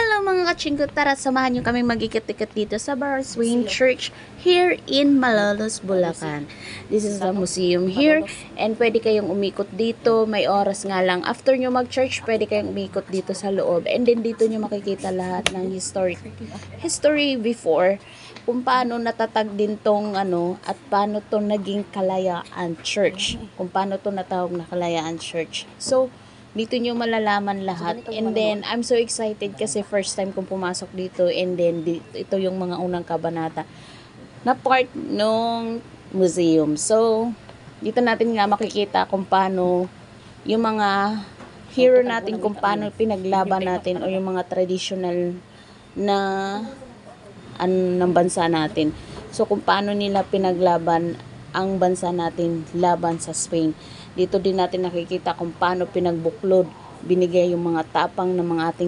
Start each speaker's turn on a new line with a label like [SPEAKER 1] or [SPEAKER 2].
[SPEAKER 1] Hello mga kachingko, tara samahan nyo kami mag-ikot-ikot dito sa Baraswain Church here in Malolos, Bulacan. This is the museum here and pwede kayong umikot dito, may oras nga lang. After nyo mag-church, pwede kayong umikot dito sa loob and then dito nyo makikita lahat ng history before, kung paano natatag din tong at paano to naging Kalayaan Church, kung paano to natawag na Kalayaan Church. So, dito nyo malalaman lahat. And then, I'm so excited kasi first time kong pumasok dito. And then, ito yung mga unang kabanata na part ng museum. So, dito natin nga makikita kung paano yung mga hero natin, kung paano pinaglaban natin o yung mga traditional na ng bansa natin. So, kung paano nila pinaglaban ang bansa natin laban sa Spain. Dito din natin nakikita kung paano pinagbuklod, binigay yung mga tapang ng mga ating